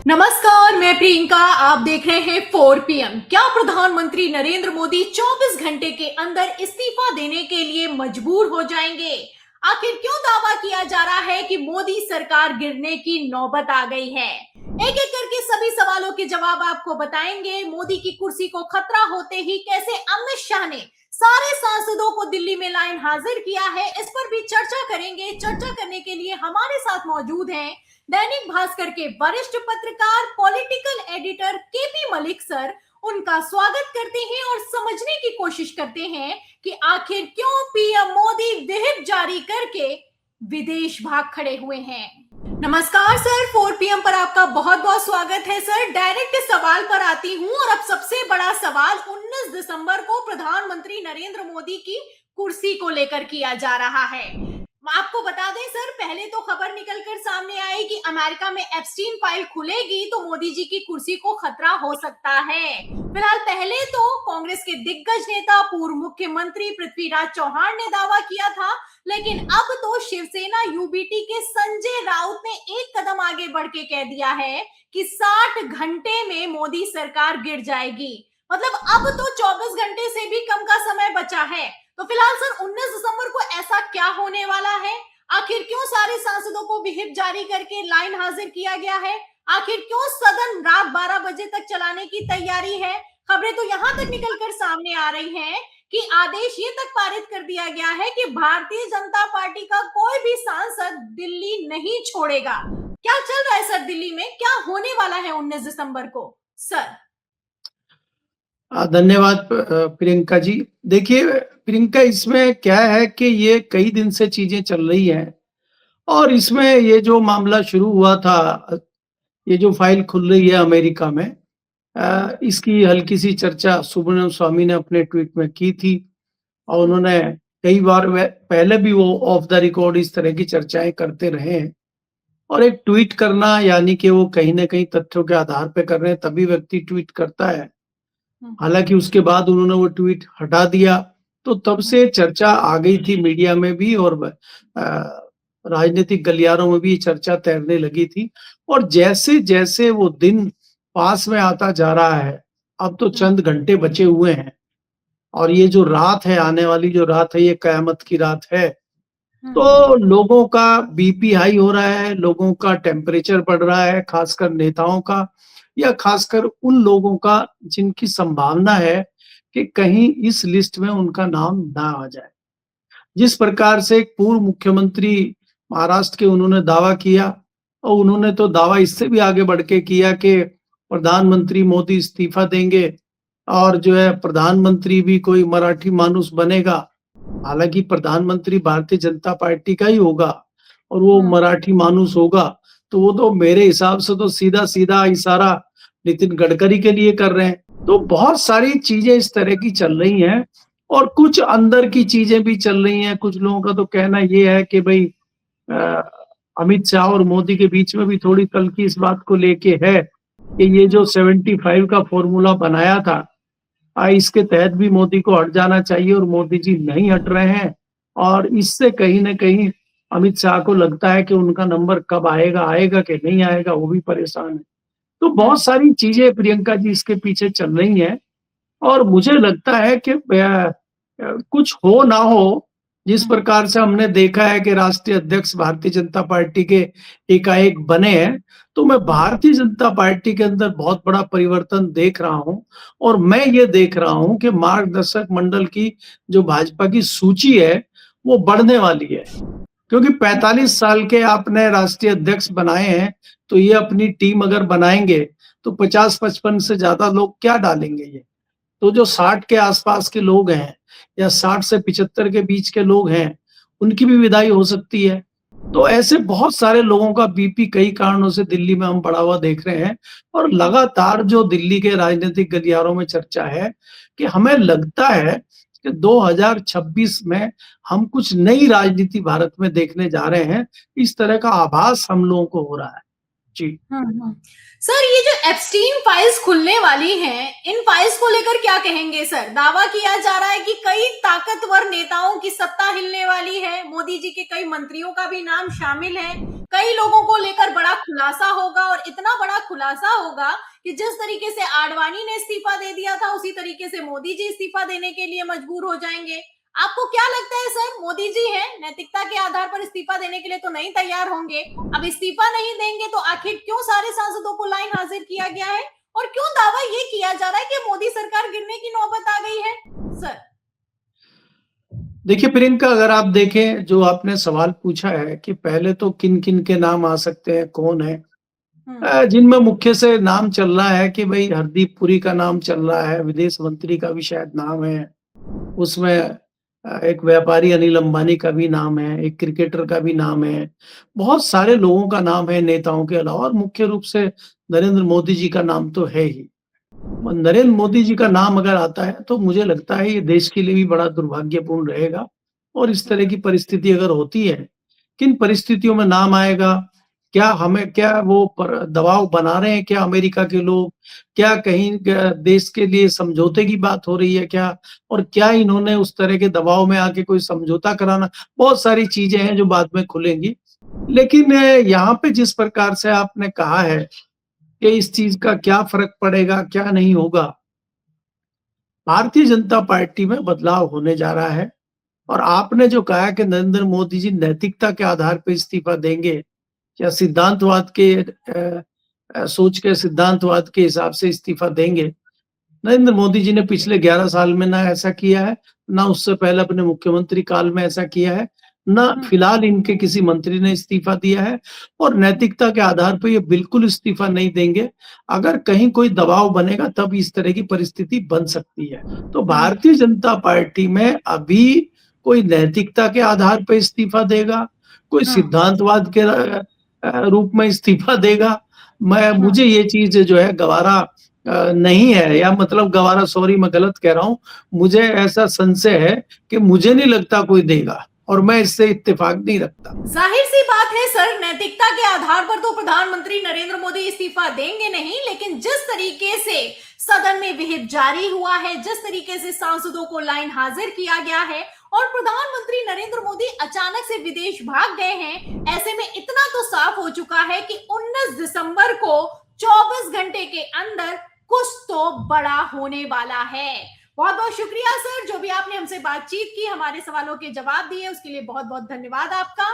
नमस्कार, मैं प्रियंका। आप देख रहे हैं 4 PM। क्या प्रधानमंत्री नरेंद्र मोदी 24 घंटे के अंदर इस्तीफा देने के लिए मजबूर हो जाएंगे? आखिर क्यों दावा किया जा रहा है कि मोदी सरकार गिरने की नौबत आ गई है? एक एक करके सभी सवालों के जवाब आपको बताएंगे। मोदी की कुर्सी को खतरा होते ही कैसे अमित शाह ने सारे सांसदों को दिल्ली में लाइन हाजिर किया है, इस पर भी चर्चा करेंगे। चर्चा करने के लिए हमारे साथ मौजूद हैं दैनिक भास्कर के वरिष्ठ पत्रकार, political editor KP Malik sir. उनका स्वागत करते हैं और समझने की कोशिश करते हैं कि आखिर क्यों पीएम मोदी व्हिप जारी करके विदेश भाग खड़े हुए हैं। नमस्कार सर, 4 PM पर आपका बहुत बहुत स्वागत है सर। डायरेक्ट सवाल पर आती हूं और अब सबसे बड़ा सवाल 19 दिसंबर को प्रधानमंत्री नरेंद्र मोदी की कुर्सी को लेकर किया जा रहा है। आपको बता दें सर, पहले तो खबर निकलकर सामने आई कि अमेरिका में एप्स्टीन फाइल खुलेगी तो मोदी जी की कुर्सी को खतरा हो सकता है। फिलहाल पहले तो कांग्रेस के दिग्गज नेता पूर्व मुख्यमंत्री पृथ्वीराज चौहान ने दावा किया था, लेकिन अब तो शिवसेना यूबीटी के संजय राउत ने एक कदम आगे बढ़ के कह दिया है कि 60 घंटे में मोदी सरकार गिर जाएगी। मतलब अब तो 24 घंटे से भी कम का समय बचा है। तो फिलहाल सर 19 दिसंबर को ऐसा क्या होने वाला है? आखिर क्यों सारे सांसदों को व्हिप जारी करके लाइन हाजिर किया गया है? आखिर क्यों सदन रात 12 बजे तक चलाने की तैयारी है? खबरें तो यहाँ तक निकलकर सामने आ रही हैं कि आदेश ये तक पारित कर दिया गया है कि भारतीय जनता पार्टी का कोई भी सांसद दिल्ली नहीं छोड़ेगा। क्या चल रहा है सर दिल्ली में? क्या होने वाला है 19 दिसंबर को सर? धन्यवाद प्रियंका जी। देखिए प्रियंका, इसमें क्या है कि ये कई दिन से चीजें चल रही हैं और इसमें ये जो मामला शुरू हुआ था, ये जो फाइल खुल रही है अमेरिका में, इसकी हल्की सी चर्चा सुब्रमण्यम स्वामी ने अपने ट्वीट में की थी और उन्होंने कई बार पहले भी वो ऑफ द रिकॉर्ड इस तरह की चर्चाएं करते रहे हैं। और एक ट्वीट करना यानी कि वो कहीं ना कहीं तथ्यों के आधार पे कर रहे हैं, तभी व्यक्ति ट्वीट करता है। हालांकि उसके बाद उन्होंने वो ट्वीट हटा दिया, तो तब से चर्चा आ गई थी मीडिया में भी और राजनीतिक गलियारों में भी चर्चा तैरने लगी थी। और जैसे जैसे वो दिन पास में आता जा रहा है, अब तो चंद घंटे बचे हुए हैं और ये जो रात है, आने वाली जो रात है, ये कयामत की रात है। तो लोगों का बीपी हाई हो रहा है, लोगों का टेम्परेचर बढ़ रहा है, खासकर नेताओं का या खासकर उन लोगों का जिनकी संभावना है कि कहीं इस लिस्ट में उनका नाम ना आ जाए। जिस प्रकार से एक पूर्व मुख्यमंत्री महाराष्ट्र के उन्होंने दावा किया, और उन्होंने तो दावा इससे भी आगे बढ़ के किया कि प्रधानमंत्री मोदी इस्तीफा देंगे और जो है प्रधानमंत्री भी कोई मराठी मानुस बनेगा। हालांकि प्रधानमंत्री भारतीय जनता पार्टी का ही होगा और वो मराठी मानुस होगा, तो वो तो मेरे हिसाब से तो सीधा सीधा इशारा नितिन गडकरी के लिए कर रहे हैं। तो बहुत सारी चीजें इस तरह की चल रही हैं और कुछ अंदर की चीजें भी चल रही हैं। कुछ लोगों का तो कहना ये है कि भाई अमित शाह और मोदी के बीच में भी थोड़ी तल्खी इस बात को लेके है कि ये जो 75 का फॉर्मूला बनाया था, इसके तहत भी मोदी को हट जाना चाहिए और मोदी जी नहीं हट रहे हैं। और इससे कहीं ना कहीं अमित शाह को लगता है कि उनका नंबर कब आएगा, आएगा कि नहीं आएगा, वो भी परेशान है। तो बहुत सारी चीजें प्रियंका जी इसके पीछे चल रही हैं और मुझे लगता है कि कुछ हो ना हो, जिस प्रकार से हमने देखा है कि राष्ट्रीय अध्यक्ष भारतीय जनता पार्टी के एकाएक बने हैं, तो मैं भारतीय जनता पार्टी के अंदर बहुत बड़ा परिवर्तन देख रहा हूं। और मैं ये देख रहा हूं कि मार्गदर्शक मंडल की जो भाजपा की सूची है वो बढ़ने वाली है, क्योंकि 45 साल के आपने राष्ट्रीय अध्यक्ष बनाए हैं, तो ये अपनी टीम अगर बनाएंगे तो 50-55 से ज्यादा लोग क्या डालेंगे ये। तो जो 60 के आसपास के लोग हैं या 60 से 75 के बीच के लोग हैं, उनकी भी विदाई हो सकती है। तो ऐसे बहुत सारे लोगों का बीपी कई कारणों से दिल्ली में हम बढ़ा हुआ देख रहे हैं। और लगातार जो दिल्ली के राजनीतिक गलियारों में चर्चा है कि हमें लगता है कि 2026 में हम कुछ नई राजनीति भारत में देखने जा रहे हैं, इस तरह का आभास हम लोगों को हो रहा है। जी। सर, ये जो एप्स्टीन फाइल्स खुलने वाली हैं, इन फाइल्स को लेकर क्या कहेंगे सर? दावा किया जा रहा है कि कई ताकतवर नेताओं की सत्ता हिलने वाली है, मोदी जी के कई मंत्रियों का भी नाम शामिल है, कई लोगों को लेकर बड़ा खुलासा होगा और इतना बड़ा खुलासा होगा कि जिस तरीके से आडवाणी ने इस्तीफा दे दिया था, उसी तरीके से मोदी जी इस्तीफा देने के लिए मजबूर हो जाएंगे। आपको क्या लगता है सर, मोदी जी हैं, नैतिकता के आधार पर इस्तीफा देने के लिए तो नहीं तैयार होंगे। अब इस्तीफा नहीं देंगे तो आखिर क्यों सारे सांसदों को लाइन हाजिर किया गया है और क्यों दावा ये किया जा रहा है कि मोदी सरकार गिरने की नौबत आ गई है सर? देखिए प्रियंका, अगर आप देखें जो आपने सवाल पूछा है कि पहले तो किन-किन के नाम आ सकते हैं, कौन है? जिनमें मुख्य से नाम चल रहा है कि भई हरदीप पुरी का नाम चल रहा है, विदेश मंत्री का भी शायद नाम है। उसमें एक व्यापारी अनिल अंबानी का भी नाम है, एक क्रिकेटर का भी नाम है। बहुत सारे लोगों का नाम है नेताओं के अलावा, और मुख्य रूप से नरेंद्र मोदी जी का नाम तो है ही। और नरेंद्र मोदी जी का नाम अगर आता है तो मुझे लगता है ये देश के लिए भी बड़ा दुर्भाग्यपूर्ण रहेगा। और इस तरह की परिस्थिति अगर होती है, किन परिस्थितियों में नाम आएगा? क्या वो पर दबाव बना रहे हैं क्या अमेरिका के लोग? क्या कहीं देश के लिए समझौते की बात हो रही है क्या? और क्या इन्होंने उस तरह के दबाव में आके कोई समझौता कराना? बहुत सारी चीज़ें हैं जो बाद में खुलेंगी। लेकिन यहाँ पे जिस प्रकार से आपने कहा है कि इस चीज़ का क्या फ़र्क पड़ेगा, क्या नहीं होगा? भारतीय जनता पार्टी में बदलाव होने जा रहा है। और आपने जो कहा कि नरेंद्र मोदी जी नैतिकता के आधार पे इस्तीफा देंगे या सिद्धांतवाद के सोच के सिद्धांतवाद के हिसाब से इस्तीफा देंगे। नरेंद्र मोदी जी ने पिछले 11 साल में ना ऐसा किया है, ना उससे पहले अपने मुख्यमंत्री काल में ऐसा किया है, ना फिलहाल इनके किसी मंत्री ने इस्तीफा दिया है, और नैतिकता के आधार पे ये बिल्कुल इस्तीफा नहीं देंगे। अगर कहीं कोई दबाव बनेगा तब इस तरह की परिस्थिति बन सकती है। तो भारतीय जनता पार्टी में अभी कोई नैतिकता के आधार पे इस्तीफा देगा, कोई सिद्धांतवाद के रूप में इस्तीफा देगा। मुझे ये चीज़ जो है गवारा नहीं है, या मतलब गवारा, सॉरी मैं गलत कह रहा हूँ। मुझे ऐसा संशय है कि मुझे नहीं लगता कोई देगा, और मैं इससे इत्तेफाक नहीं रखता। जाहिर सी बात है सर, नैतिकता के आधार पर तो प्रधानमंत्री नरेंद्र मोदी इस्तीफा देंगे नहीं, लेकिन जिस तरीके से सदन में विहिप जारी हुआ है, जिस तरीके से सांसदों को लाइन हाजिर किया गया है और प्रधानमंत्री नरेंद्र मोदी अचानक से विदेश भाग गए हैं, ऐसे में इतना तो साफ हो चुका है कि 19 दिसंबर को 24 घंटे के अंदर कुछ तो बड़ा होने वाला है। बहुत बहुत शुक्रिया सर, जो भी आपने हमसे बातचीत की, हमारे सवालों के जवाब दिए, उसके लिए बहुत बहुत धन्यवाद आपका।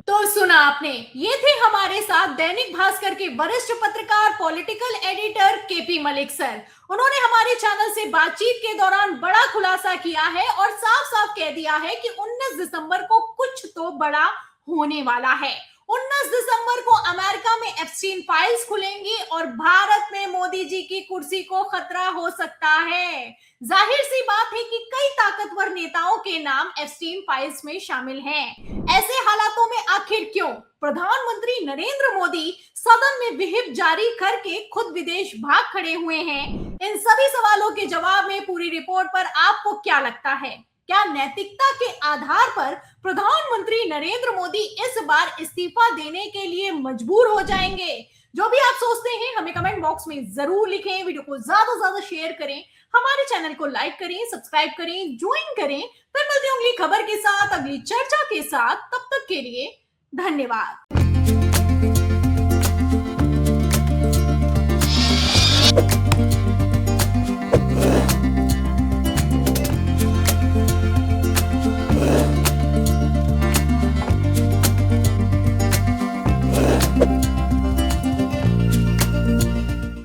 तो सुना आपने, ये थे हमारे साथ दैनिक भास्कर के वरिष्ठ पत्रकार, political editor KP Malik sir. उन्होंने हमारे चैनल से बातचीत के दौरान बड़ा खुलासा किया है और साफ साफ कह दिया है कि 19 दिसंबर को कुछ तो बड़ा होने वाला है। 19 दिसंबर को अमेरिका में एप्स्टीन फाइल्स खुलेंगी और भारत में मोदी जी की कुर्सी को खतरा हो सकता है। जाहिर सी बात है कि कई ताकतवर नेताओं के नाम एप्स्टीन फाइल्स में शामिल हैं। ऐसे हालातों में आखिर क्यों प्रधानमंत्री नरेंद्र मोदी सदन में विहिप जारी करके खुद विदेश भाग खड़े हुए हैं? इन सभी सवालों के जवाब में पूरी रिपोर्ट पर आपको क्या लगता है? क्या नैतिकता के आधार पर प्रधानमंत्री नरेंद्र मोदी इस बार इस्तीफा देने के लिए मजबूर हो जाएंगे? जो भी आप सोचते हैं हमें कमेंट बॉक्स में जरूर लिखें। वीडियो को ज्यादा से ज्यादा शेयर करें, हमारे चैनल को लाइक करें, सब्सक्राइब करें, ज्वाइन करें। फिर मिलते हैं अगली खबर के साथ, अगली चर्चा के साथ। तब तक के लिए धन्यवाद।